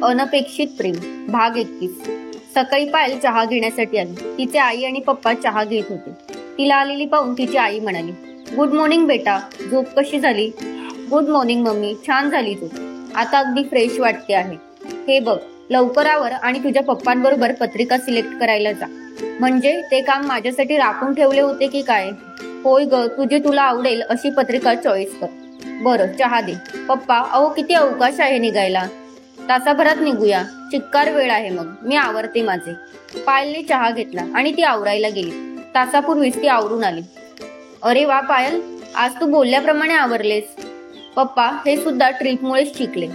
अनपेक्षित प्रेम भाग 31. सकाळी पायल चहा घेण्यासाठी आली. तिचे आई आणि पप्पा चहा घेत होते. तिला आलेली पाहून तिची आई म्हणाली, गुड मॉर्निंग बेटा, झोप कशी झाली? गुड मॉर्निंग मम्मी, छान झाली झोप. आता अगदी फ्रेश वाटते आहे. हे बघ, लवकर आवर आणि तुझ्या पप्पांबरोबर पत्रिका सिलेक्ट करायला जा. म्हणजे ते काम माझ्यासाठी राखून ठेवले होते की काय? होय ग, तुला आवडेल अशी पत्रिका चॉईस कर. बरं, चहा दे. पप्पा, अहो किती अवकाश आहे निघायला. तासाभरात निघूया, चिक्कार वेळ आहे. मग मी आवरते माझे. पायलने चहा घेतला आणि ती आवरायला गेली. तासापूर्वीच ती आवरून आली. अरे वा पायल, आज तू बोलल्याप्रमाणे आवरलेस. पप्पा, हे सुद्धा ट्रिपमुळेच शिकले.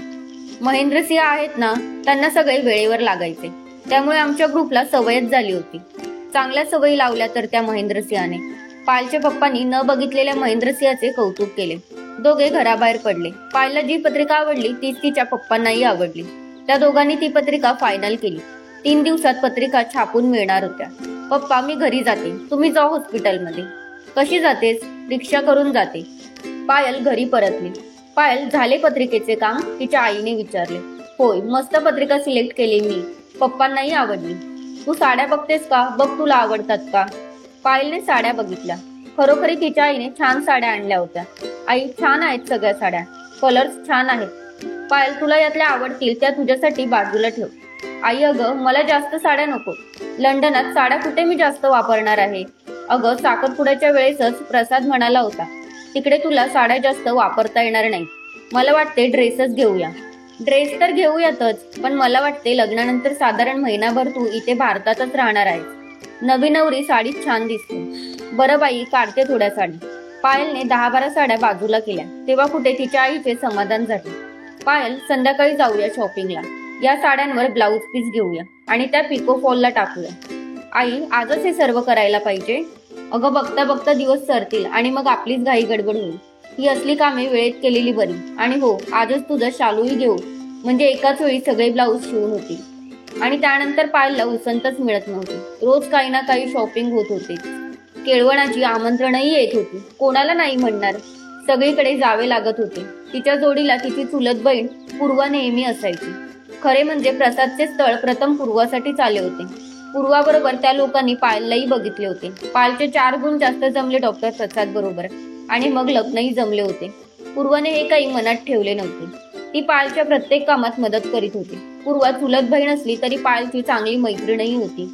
महेंद्रसिंह आहेत ना, त्यांना सगळे वेळेवर लागायचे. त्यामुळे आमच्या ग्रुपला सवयच झाली होती. चांगल्या सवयी लावल्या तर त्या महेंद्रसिंहाने. पायलच्या पप्पांनी न बघितलेल्या महेंद्रसिंहाचे कौतुक केले. दोघे घराबाहेर पडले. पायलला जी पत्रिका आवडली तीच तिच्या पप्पांनाही आवडली. त्या दोघांनी ती पत्रिका फायनल केली. 3 दिवसात पत्रिका छापून मिळणार होत्या. पप्पा, मी घरी जाते, तुम्ही जाऊ हॉस्पिटलमध्ये. कशी जातेस? रिक्षा करून जाते. पायल घरी परतली. पायल, झाले पत्रिकेचे काम? तिच्या आईने विचारले. होय, मस्त पत्रिका सिलेक्ट केली मी. पप्पांनाही आवडली. तू साड्या बघतेस का? बघ, तुला आवडतात का? पायलने साड्या बघितल्या. खरोखरी तिच्या आईने छान साड्या आणल्या होत्या. आई, छान आहेत सगळ्या साड्या, कलर्स छान आहेत. पायल, तुला यातल्या आवडतील त्या तुझ्यासाठी बाजूला ठेव. आई, अगं मला जास्त साड्या नको. लंडनात साड्या कुठे मी जास्त वापरणार आहे. अगं, साखरपुड्याच्या वेळेसच प्रसाद म्हणाला होता, तिकडे तुला साड्या जास्त वापरता येणार नाही. मला वाटते ड्रेसच घेऊया. ड्रेस तर घेऊयातच, पण मला वाटते लग्नानंतर साधारण महिनाभर तू इथे भारतातच राहणार आहेस. नवी नवरी साडीत छान दिसते. बरं बाई, काढते थोड्या साडी. पायलने 10-12 साड्या बाजूला केल्या. तेव्हा कुठे तिच्या आईचे समाधान झाले. पायल, संध्याकाळी जाऊया शॉपिंगला. या साड्यांवर ब्लाऊज पीस घेऊया आणि त्या पिको फॉलला टाकूया. आई, आजच हे सर्व करायला पाहिजे? अगं, बघता बघता दिवस सरतील आणि मग आपलीच घाई गडबड होईल. ही असली कामे वेळेत केलेली बरी. आणि हो, आजच तुझं शालूही घेऊ, म्हणजे एकाच वेळी सगळे ब्लाऊज शिवून होतील. आणि त्यानंतर पायलला उसंतच मिळत नव्हती. रोज काही ना काही शॉपिंग होत होती. केळवणाची आमंत्रणही येत होती. कोणाला नाही म्हणणार. सगळीकडे जावे लागत होते. तिच्या जोडीला तिची चुलत बहीण पूर्वा नेहमी असायची. खरे म्हणजे प्रसादचे स्थळ प्रथम पूर्वासाठीच आले होते. पूर्वाबरोबर त्या लोकांनी पायललाही बघितले होते. पायलचे 4 गुण जास्त जमले डॉक्टर प्रसाद बरोबर आणि मग लग्नही जमले होते. पूर्वाने हे काही मनात ठेवले नव्हते. ती पायलच्या प्रत्येक कामात मदत करीत होती. पूर्वा चुलत बहीण असली तरी पायलची चांगली मैत्रीणही होती.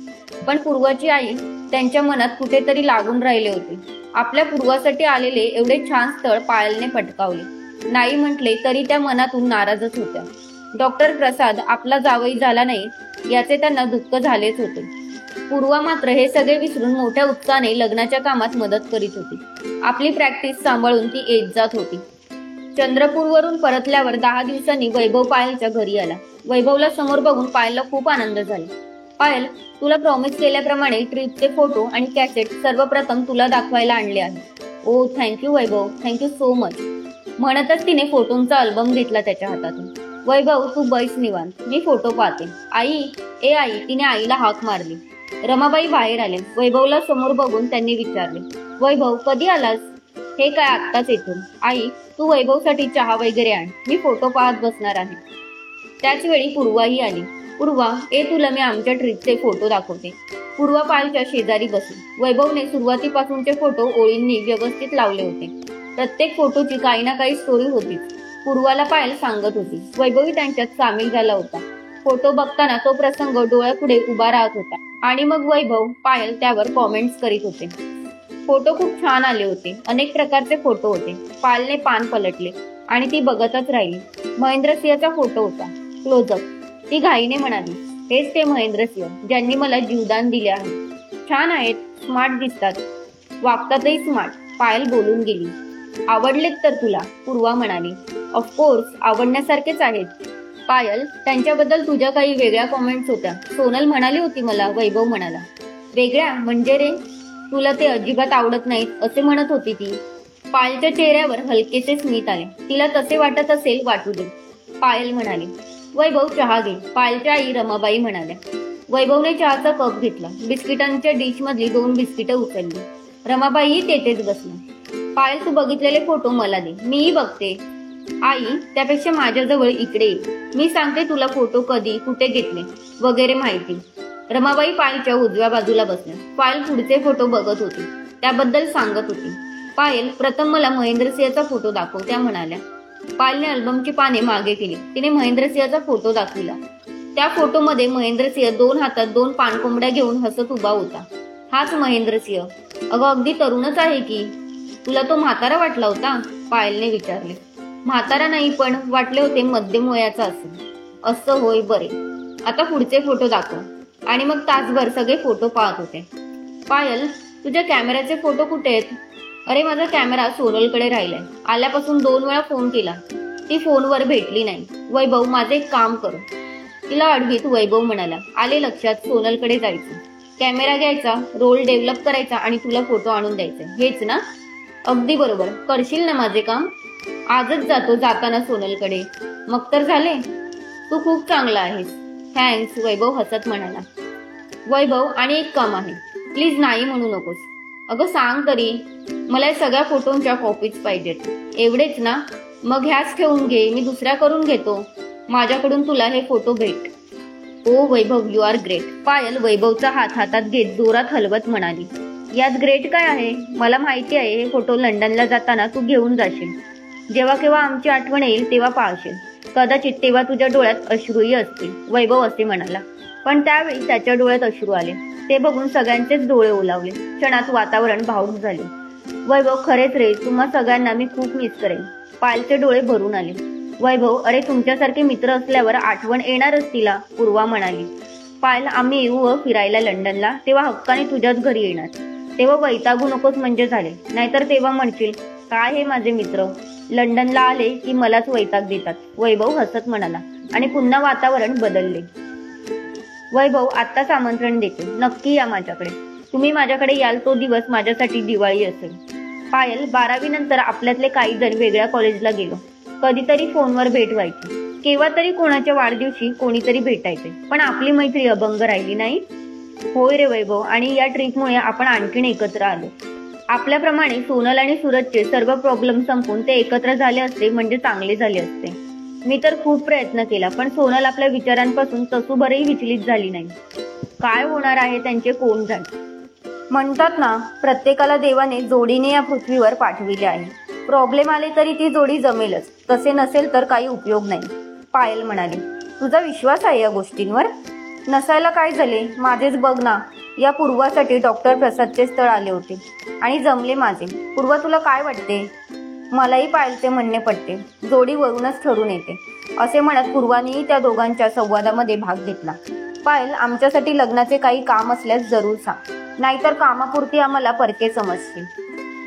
पण पूर्वाची आई त्यांच्या मनात कुठेतरी लागून राहिले होते. आपल्या पूर्वासाठी आलेले एवढे छान स्थळ पायलने पटकावले. नाही म्हटले तरी त्या मनातून नाराजच होत्या. डॉक्टर प्रसाद आपला जावई झाला नाही याचे त्यांना दुःख झालेच होते. पूर्वा मात्र हे सगळे विसरून मोठ्या उत्साहाने लग्नाच्या कामात मदत करीत होती. आपली प्रॅक्टिस सांभाळून ती येत जात होती. चंद्रपूरवरून परतल्यावर 10 दिवसांनी वैभव पायलच्या घरी आला. वैभवला समोर बघून पायलला खूप आनंद झाला. पायल, तुला प्रॉमिस केल्याप्रमाणे ट्रिपचे फोटो आणि कॅसेट सर्वप्रथम तुला दाखवायला आणले आहे. ओ, थँक्यू वैभव, थँक्यू सो मच. म्हणतच तिने फोटोंचा अल्बम घेतला त्याच्या हातातून. वैभव, तू बैस निवांत, मी फोटो पाहते. आई, ए आई, तिने आईला हाक मारली. रमाबाई बाहेर आले. वैभवला समोर बघून त्यांनी विचारले, वैभव कधी आलास? हे काय, आत्ताच येथून. आई, तू वैभवसाठी चहा वगैरे आण, मी फोटो पाहत बसणार आहे. त्याच वेळी पूर्वाही आली. पूर्वा, तुला मी आमच्या ट्रिपचे फोटो दाखवते. पूर्वा पायलच्या शेजारी बसली. वैभवने सुरुवातीपासूनचे फोटो ओळींनी व्यवस्थित लावले होते. प्रत्येक फोटोची काही ना काही स्टोरी होती. पूर्वाला पायल सांगत होती. वैभवी त्यांच्यात सामील झाला होता. फोटो बघताना तो प्रसंग डोळ्यापुढे उभा राहत होता. आणि मग वैभव, पायल त्यावर कॉमेंट्स करीत होते. फोटो खूप छान आले होते. अनेक प्रकारचे फोटो होते. पायलने पान पलटले आणि ती बघतच राहिली. महेंद्रसिंहचा फोटो होता, क्लोजअप. ती घाईने म्हणाली, हेच ते महेंद्रसिंह ज्यांनी मला जीवदान दिले आहे. छान आहेत, स्मार्ट दिसतात, वागतातही स्मार्ट. पायल बोलून गेली. आवडलेत तर तुला? पूर्वा म्हणाली. ऑफकोर्स, आवडण्यासारखेच आहेत. पायल, त्यांच्याबद्दल तुझ्या काही वेगळ्या कॉमेंट्स होत्या. सोनल म्हणाली होती मला. वैभव म्हणाला. वेगळ्या म्हणजे रे? तुला ते अजिबात आवडत नाहीत असे म्हणत होती ती. पायलच्या चेहऱ्यावर हलकेसे स्मित आले. तिला तसे वाटत असेल वाटू दे, पायल म्हणाली. वैभव, चहा घे, पायलच्या आई रमाबाई म्हणाल्या. वैभवने चहाचा कप घेतला. बिस्किटांच्या डिश मधली 2 बिस्किटं उचलली. रमाबाईही तेथेच बसली. पायल, तू बघितलेले फोटो मला दे, मीही बघते. आई, त्यापेक्षा माझ्याजवळ इकडे ये. मी सांगते तुला फोटो कधी कुठे घेतले वगैरे माहिती. रमाबाई पायलच्या उजव्या बाजूला बसल्या. पायल पुढचे फोटो बघत होती, त्याबद्दल सांगत होती. पायल, प्रथम मला महेंद्रसिंहचा फोटो दाखव, त्या म्हणाल्या. पायलने अल्बमची पाने मागे केली. तिने महेंद्रसिंहचा फोटो दाखविला. त्या फोटोमध्ये महेंद्रसिंह 2 हातात 2 पाणकोंबड्या घेऊन हसत उभा होता. हाच महेंद्रसिंह? अगं, अगदी तरुणच आहे की. तुला तो म्हातारा वाटला होता? पायलने विचारले. म्हातारा नाही, पण वाटले होते मध्यम वयाचा असेल. असं होय, बरे. आता पुढचे फोटो दाखव. आणि मग तासभर सगळे फोटो पाहत होते. पायल, तुझ्या कॅमेऱ्याचे फोटो कुठे आहेत? अरे, माझा कॅमेरा सोनलकडे राहिलाय. आल्यापासून 2 वेळा फोन केला, ती फोनवर भेटली नाही. वैभव, माझे एक काम कर. तिला अडवीत वैभव म्हणाला. आले लक्षात, सोनलकडे जायचं, कॅमेरा घ्यायचा, रोल डेव्हलप करायचा आणि तुला फोटो आणून द्यायचे, हेच ना? अगदी बरोबर. करशील ना माझे काम? आजच जातो, जाताना सोनलकडे. मग तर झाले. तू खूप चांगला आहेस. थँक्स, वैभव हसत म्हणाला. वैभव, आणि एक काम आहे, प्लीज नाही म्हणू नकोस. अगं सांग तरी. मला या सगळ्या फोटोंच्या कॉपीज पाहिजेत. एवढेच ना? मग ह्याच ठेवून घे, मी दुसऱ्या करून घेतो. माझ्याकडून तुला हे फोटो भेट. ओ वैभव, यू आर ग्रेट. पायल वैभवचा हात हातात घेत जोरात हलवत म्हणाली. यात ग्रेट काय आहे? मला माहिती आहे हे फोटो लंडनला जाताना तू घेऊन जाशील. जेव्हा केव्हा आमची आठवण येईल तेव्हा पाहशील. कदाचित तेव्हा तुझ्या डोळ्यात अश्रूही असतील, वैभव असे म्हणाला. पण त्यावेळी त्याच्या डोळ्यात अश्रू आले. ते बघून सगळ्यांचेच डोळे ओलावले. क्षणात वातावरण भावूक झाले. वैभव, खरेच रे, तुम्हा सगळ्यांना मी खूप मिस करेन. पायलचे डोळे भरून आले. वैभव, अरे तुमच्यासारखे मित्र असल्यावर आठवण येणारच तिला, पूर्वा म्हणाली. पायल, आम्ही येऊ फिरायला लंडनला, तेव्हा हक्काने तुझ्याच घरी येणार. तेव्हा वैतागू नकोस म्हणजे झाले. नाहीतर तेव्हा म्हणशील, काय हे माझे मित्र लंडनला आले की मलाच वैताग देतात, वैभव हसत म्हणाला. आणि पुन्हा वातावरण बदलले. वैभव, आत्ताच आमंत्रण देते, नक्की या माझ्याकडे. तुम्ही माझ्याकडे याल तो दिवस माझ्यासाठी दिवाळी असेल. पायल, 12वी नंतर आपल्यातले काही जण वेगळ्या कॉलेजला गेलो. कधीतरी फोनवर भेट व्हायची. केव्हा तरी कोणाच्या वाढदिवशी कोणीतरी भेटायचे. पण आपली मैत्री अभंग राहिली नाही. होय रे वैभव, आणि या ट्रिपमुळे आपण आणखीन एकत्र आलो. आपल्याप्रमाणे सोनल आणि सूरजचे सर्व प्रॉब्लेम संपून ते एकत्र झाले असते म्हणजे चांगले झाले असते. मी तर खूप प्रयत्न केला, पण सोनल आपल्या विचारांपासून तसूभरही विचलित झाली नाही. काय होणार आहे त्यांचे कोण जाणे. म्हणतात ना, प्रत्येकाला देवाने जोडीने या पृथ्वीवर पाठविले आहे. प्रॉब्लेम आले तरी ती जोडी जमेलच, तसे नसेल तर काही उपयोग नाही, पायल म्हणाली. तुझा विश्वास आहे या गोष्टींवर? नसायला काय झाले, माझेच बघ ना. या पूर्वासाठी डॉक्टर प्रसादचे स्थळ आले होते आणि जमले माझे. पूर्वा, तुला काय वाटते? मलाही पायलचे म्हणणे पटते. जोडी वरूनच ठरून येते, असे म्हणत पूर्वानेही त्या दोघांच्या संवादामध्ये भाग घेतला. पायल, आमच्यासाठी लग्नाचे काही काम असल्यास जरूर सांग, नाहीतर कामापुरती आम्हाला परके समजतील.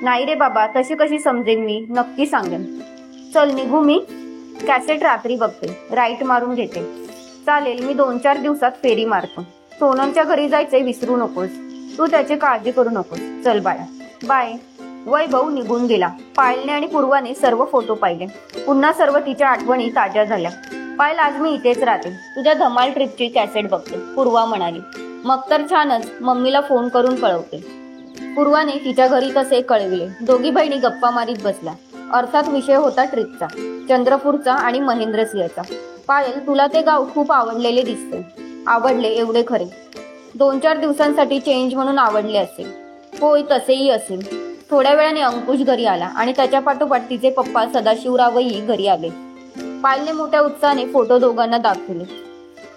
नाही रे बाबा, तशी कशी समजेन मी, नक्की सांगेन. चल निघू मी. कॅसेट रात्री बघते, राईट मारून घेते. चालेल, मी 2-4 दिवसात फेरी मारतो. सोनलच्या घरी जायचे विसरू नकोस. तू त्याची काळजी करू नकोस. चल बाळा, बाय. वैभव निघून गेला. पायलने आणि पूर्वाने सर्व फोटो पाहिले. पुन्हा सर्व तिच्या आठवणी ताज्या झाल्या. पायल, आज मी इथेच राहते. तुझ्या धमाल ट्रिपची कॅसेट बघते, पूर्वा म्हणाली. मग तर छानच, मम्मीला फोन करून कळवते. पूर्वाने तिच्या घरी तसे कळविले. दोघी बहिणी गप्पा मारीत बसल्या. अर्थात विषय होता ट्रिपचा, चंद्रपूरचा आणि महेंद्रसिंहचा. पायल, तुला ते गाव खूप आवडलेले दिसते. आवडले एवढे खरे. 2-4 दिवसांसाठी चेंज म्हणून आवडले असेल. होय, तसेही असेल. थोड्या वेळाने अंकुश घरी आला आणि त्याच्या पाठोपाठ तिचे पप्पा सदाशिवरावही घरी आले. पायलने मोठ्या उत्साहाने फोटो दोघांना दाखवले.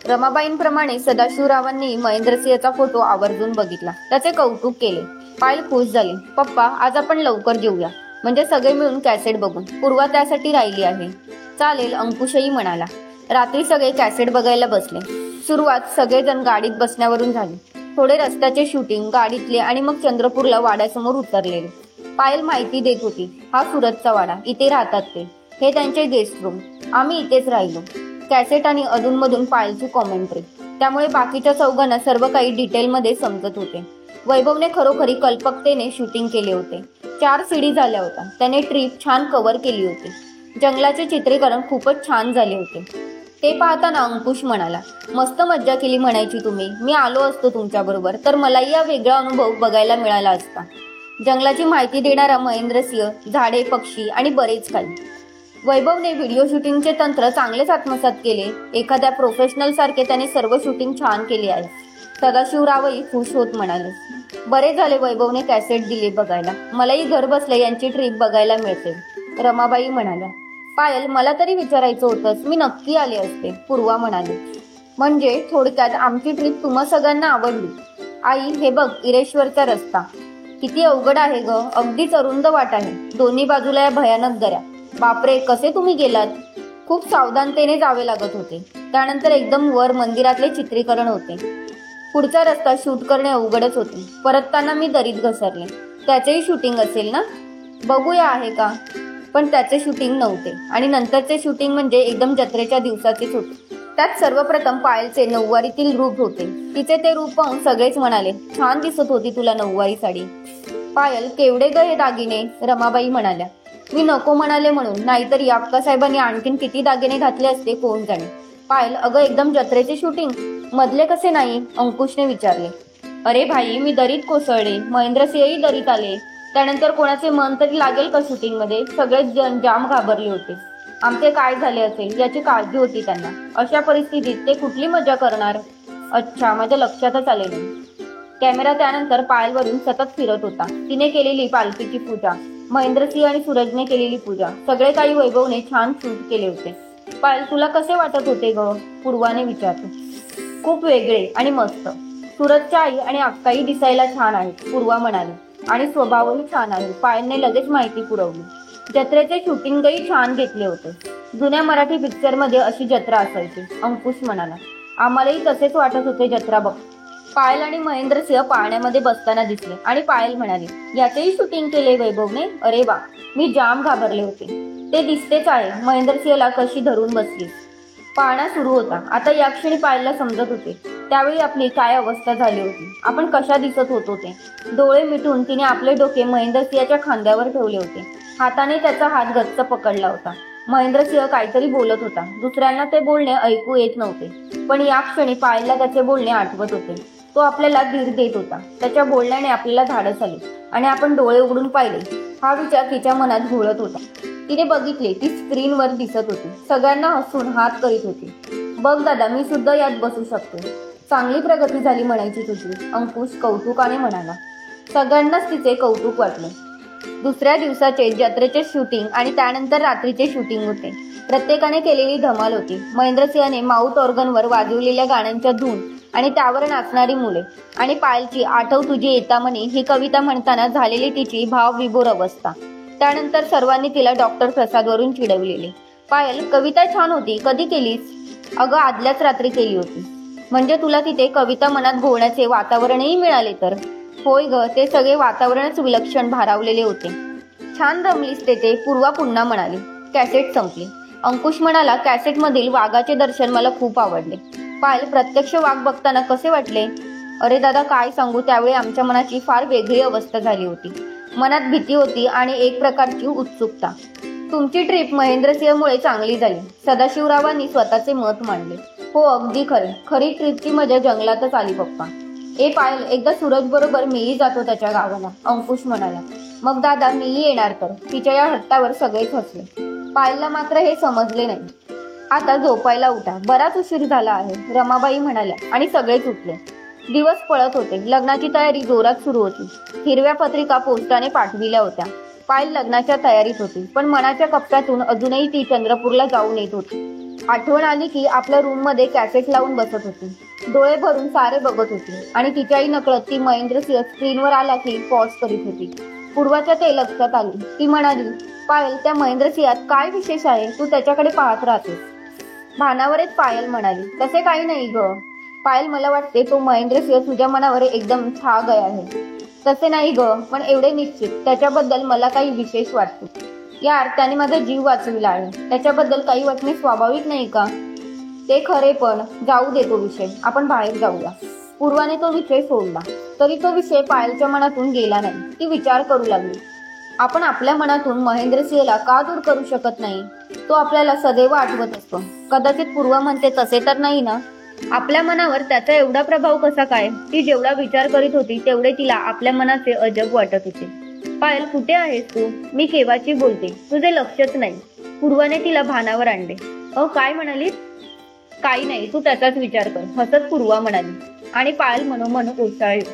रमाबाईंप्रमाणे सदाशिवरावांनी महेंद्रसिंहचा फोटो आवर्जून बघितला, त्याचे कौतुक केले. पायल खुश झाली. पप्पा, आज आपण लवकर जेऊया, म्हणजे सगळे मिळून कॅसेट बघून. पूर्वा त्यासाठी राहिली आहे. चालेल, अंकुशही म्हणाला. रात्री सगळे कॅसेट बघायला बसले. सुरुवात सगळेजण गाडीत बसण्यावरून झाली. थोडे रस्त्याचे शूटिंग, गाडीतले, आणि मग चंद्रपूरला वाड्यासमोर उतरलेले. पायल माहिती देत होती. हा सूरजचा वाडा, इथे राहतात ते. हे त्यांचे गेस्ट रूम. आम्ही इथेच राहिलो. कॅसेट आणि अधूनमधून पायलची कॉमेंट्री. त्यामुळे बाकीच्या चौघांना सर्व काही डिटेलमध्ये समजत होते. वैभवने खरोखरी कल्पकतेने शूटिंग केले होते. 4 सीडी झाल्या होत्या. त्याने ट्रिप छान कव्हर केली होती. जंगलाचे चित्रीकरण खूपच छान झाले होते. ते पाहताना अंकुश म्हणाला, मस्त मज्जा केली म्हणायची तुम्ही. मी आलो असतो तुमच्याबरोबर तर मलाही हा वेगळा अनुभव बघायला मिळाला असता. जंगलाची माहिती देणारा महेंद्रसिंह, झाडे, पक्षी आणि बरेच काही. वैभवने व्हिडिओ शूटिंगचे तंत्र चांगलेच आत्मसात केले. एखाद्या प्रोफेशनल सारखे त्याने सर्व शूटिंग छान केले आहे. सदाशिवरावही खुश होत म्हणाले. बरे झाले वैभवने कॅसेट दिली बघायला. मलाही घर बसल्या यांची ट्रिप बघायला मिळते. रमाबाई म्हणाल्या. पायल, मला तरी विचारायचं होतंस, मी नक्की आले असते, पूर्वा म्हणाली. म्हणजे थोडक्यात आमची ट्रिप तुम्हा सगळ्यांना आवडली. आई, हे बघ इरेश्वरचा रस्ता किती अवघड आहे ग. अगदीच अरुंद वाट आहे. दोन्ही बाजूला या भयानक दऱ्या. बापरे, कसे तुम्ही गेलात? खूप सावधानतेने जावे लागत होते. त्यानंतर एकदम वर मंदिरातले चित्रीकरण होते. पुढचा रस्ता शूट करणे अवघडच होते. परतताना मी दरीत घसरले. त्याचेही शूटिंग असेल ना? बघूया आहे का? पण त्याचे शूटिंग नव्हते. आणि नंतरचे शूटिंग म्हणजे एकदम जत्रेच्या दिवसाचेच होते. त्यात सर्वप्रथम पायलचे नऊवारीतील रूप होते. तिचे ते रूप पाहून सगळेच म्हणाले, छान दिसत होती तुला नऊवारी साडी. पायल, केवढे ग हे दागिने? रमाबाई म्हणाल्या. मी नको म्हणाले म्हणून, नाहीतर यापका साहेबांनी आणखीन किती दागिने घातले असते कोण जाणे. पायल, अगं एकदम जत्रेचे शूटिंग, मधले कसे नाही? अंकुशने विचारले. अरे भाई, मी दरीत कोसळले. महेंद्रसिंहही दरीत आले. त्यानंतर कोणाचे मन तरी लागेल का शूटिंग मध्ये? सगळेच जाम घाबरले होते. आमचे काय झाले असेल याची काळजी होती त्यांना. अशा परिस्थितीत ते कुठली मजा करणार? अच्छा, माझ्या लक्षातच आले नाही. कॅमेरा त्यानंतर पायलवरून सतत फिरत होता. तिने केलेली पालखीची पूजा, महेंद्रसिंह आणि सूरजने केलेली पूजा, सगळे काही वैभवने छान शूट केले होते. पायल, तुला कसे वाटत होते ग? पूर्वाने विचारले. खूप वेगळे आणि मस्त. सूरजच्या आई आणि अक्काही दिसायला छान आहेत, पूर्वा म्हणाली. आणि स्वभावही छान आहे. पायलने लगेच माहिती पुरवली. जत्रेचे शूटिंगही छान घेतले होते. जुन्या मराठी पिक्चरमध्ये अशी जत्रा असायची, अंकुश म्हणाला. आम्हालाही तसेच वाटत होते जत्रा बघ. पायल आणि महेंद्रसिंह पाळण्यामध्ये बसताना दिसले आणि पायल म्हणाली, याचेही शूटिंग केले वैभवने? अरे वा, मी जाम घाबरले होते. ते दिसतेच आहे. महेंद्रसिंहला कशी धरून बसली. पाळणा सुरू होता. आता या क्षणी पायलला समजत होते त्यावेळी आपली काय अवस्था झाली होती. आपण कशा दिसत होतो ते. डोळे मिटून तिने आपले डोके महेंद्रसिंहच्या खांद्यावर ठेवले होते. हाताने त्याचा हात गच्च पकडला होता. महेंद्रसिंह काहीतरी बोलत होता. दुसऱ्यांना ते बोलणे ऐकू येत नव्हते, पण या क्षणी पायलला त्याचे बोलणे आठवत होते. तो आपल्याला धीर देत होता. त्याच्या बोलण्याने आपल्याला धाडस आले आणि आपण डोळे उघडून पाहिले. हा विचार तिच्या मनात घोळत होता. तिने बघितले, ती स्क्रीनवर दिसत होती. सगळ्यांना हसून हात करीत होती. बघ दादा, मी सुद्धा यात बसू शकते. चांगली प्रगती झाली म्हणायची तुझी, अंकुश कौतुकाने म्हणाला. सगळ्यांनाच तिचे कौतुक वाटले. दुसऱ्या दिवसाचे जत्रेचे शूटिंग आणि त्यानंतर रात्रीचे शूटिंग होते. प्रत्येकाने केलेली धमाल होती. महेंद्रसिंहने माऊथ ऑर्गनवर वाजवलेल्या गाण्यांच्या धून आणि त्यावर नाचणारी मुले आणि पायलची आठव तुझी येता म्हणे ही कविता म्हणताना झालेली तिची भावविभोर अवस्था. त्यानंतर सर्वांनी तिला डॉक्टर प्रसादवरून चिडवलेले. पायल, कविता छान होती, कधी केलीस? अगं आदल्याच रात्री केली होती. म्हणजे तुला तिथे कविता मनात घोळण्याचे वातावरणही मिळाले तर? होय ग, ते सगळे वातावरणच विलक्षण भारावलेले होते. छान रमलीस ते, पूर्वा पुन्हा म्हणाली. कॅसेट संपली. अंकुश म्हणाला, कॅसेटमधील वाघाचे दर्शन मला खूप आवडले. पायल, प्रत्यक्ष वाघ बघताना कसे वाटले? अरे दादा, काय सांगू, त्यावेळी आमच्या मनाची फार वेगळी अवस्था झाली होती. मनात भीती होती आणि एक प्रकारची उत्सुकता. तुमची ट्रिप महेंद्रसिंहमुळे चांगली झाली. सदाशिवरावांनी स्वतःचे मत मांडले. हो, अगदी खरे. खरी ट्रिपची मजा जंगलातच आली पप्पा. ए पायल, एकदा सूरज बरोबर मीही जातो त्याच्या गावाला, अंकुश म्हणाला. मग दादा, मीही येणार तर? तिच्या या हट्टावर सगळेच हसले. पायलला मात्र हे समजले नाही. आता झोपायला उठा, बराच उशीर झाला आहे, रमाबाई म्हणाल्या आणि सगळेच उठले. दिवस पळत होते. लग्नाची तयारी जोरात सुरू होती. हिरव्या पत्रिका पोस्टाने पाठविल्या होत्या. पायल लग्नाच्या तयारीत होती, पण मनाच्या कप्प्यातून अजूनही ती चंद्रपूरला जाऊन येत होती. आठवण आली की आपल्या रूम मध्ये कॅसेट लावून बसत होती. डोळे भरून सारे बघत होती आणि तिच्याही नकळत ती महेंद्रसिंह स्क्रीनवर आला की पॉज करीत होती. पूर्वाच्या ते लक्षात आली. ती म्हणाली, पायल, त्या महेंद्रसिंहात काय विशेष आहे? तू त्याच्याकडे पाहत राहतेस. भानावरच पायल म्हणाली, तसे काही नाही ग. पायल, मला वाटते तो महेंद्रसिंह तुझ्या मनावर एकदम छा गया आहे. तसे नाही ग, पण एवढे निश्चित, त्याच्याबद्दल मला काही विशेष वाटते. यार, त्याने माझा जीव वाचविला आहे. त्याच्याबद्दल काही वाटणे स्वाभाविक नाही का? ते खरे, पण जाऊ दे तो विषय. आपण बाहेर जाऊया. पूर्वाने तो विषय सोडला. तरी तो विषय पायलच्या मनातून गेला नाही. ती विचार करू लागली. आपण आपल्या मनातून महेंद्रसिंहला का दूर करू शकत नाही? तो आपल्याला सदैव आठवत असतो. कदाचित पूर्वा म्हणते तसे तर नाही ना? आपल्या मनावर त्याचा एवढा प्रभाव कसा काय? ती जेवढा विचार करीत होती तेवढे तिला आपल्या मनाचे अजब वाटत होते. पायल, कुठे आहेस तू? मी केव्हाची बोलते, तुझे लक्षच नाही. पूर्वाने तिला भानावर आणले. काय म्हणालीस? काही नाही, तू त्याचाच विचार कर, हसत पूर्वा म्हणाली. आणि पायल मनोमन कोसळली.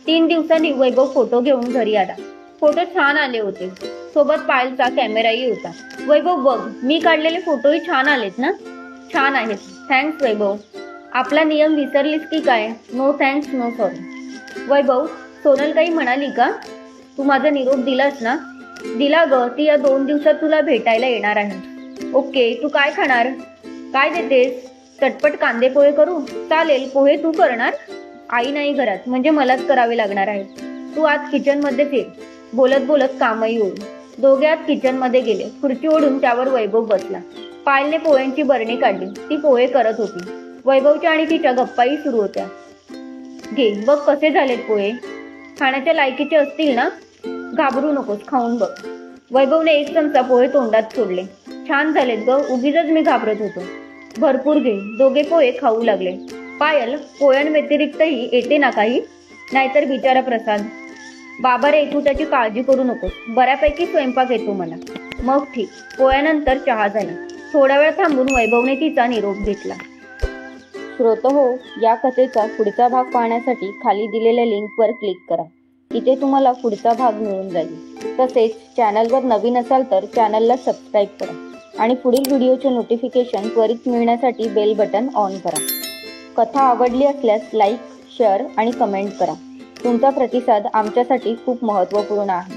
3 दिवसांनी वैभव फोटो घेऊन घरी आला. फोटो छान आले होते. सोबत पायलचा कॅमेराही होता. वैभव बघ, मी काढलेले फोटोही छान आलेत ना? छान आहेत, थँक्स वैभव. आपला नियम विसरलीस की काय? No thanks no sorry. Vaibhav, Sonal काही म्हणाली का? तू माझा निरोप दिलास ना? दिला ग, ती या 2 दिवसात तुला भेटायला येणार आहे. ओके, तू काय खाणार? काय देतेस? चटपट कांदे पोहे करू? चालेल, पोहे तू करणार? आई नाही घरात, म्हणजे मलाच करावे लागणार आहे. तू आज किचन मध्ये फिर. बोलत बोलत कामही होईल. दोघे आत किचन मध्ये गेले. खुर्ची ओढून त्यावर वैभव बसला. पायलने पोह्यांची बरणी काढली. ती पोहे करत होती. वैभवच्या आणि तिच्या गप्पाही सुरू होत्या. घे बघ कसे झालेत पोहे. खाण्याच्या लायकीचे असतील ना? घाबरू नकोस, खाऊन बघ. वैभवने 1 चमचा पोहे तोंडात सोडले. छान झालेत ग, उगीचच मी घाबरत होतो. भरपूर घे. दोघे पोहे खाऊ लागले. पायल, पोह्यांव्यतिरिक्तही येते ना काही? नाहीतर बिचारा प्रसाद. बाबा रे, तू त्याची काळजी करू नकोस. बऱ्यापैकी स्वयंपाक येतो मला. मग ठीक. पोह्यानंतर चहा झाला. थोडा वेळ थांबून वैभवने तिचा निरोप घेतला. श्रोतहो, या कथेचा पुढचा भाग पाहण्यासाठी खाली दिलेल्या लिंकवर क्लिक करा. इथे तुम्हाला पुढचा भाग मिळून जाईल. तसेच चॅनलवर नवीन असाल तर चॅनलला सबस्क्राईब करा आणि पुढील व्हिडिओचे नोटिफिकेशन त्वरित मिळण्यासाठी बेल बटन ऑन करा. कथा आवडली असल्यास लाईक, शेअर आणि कमेंट करा. तुमचा प्रतिसाद आमच्यासाठी खूप महत्त्वपूर्ण आहे.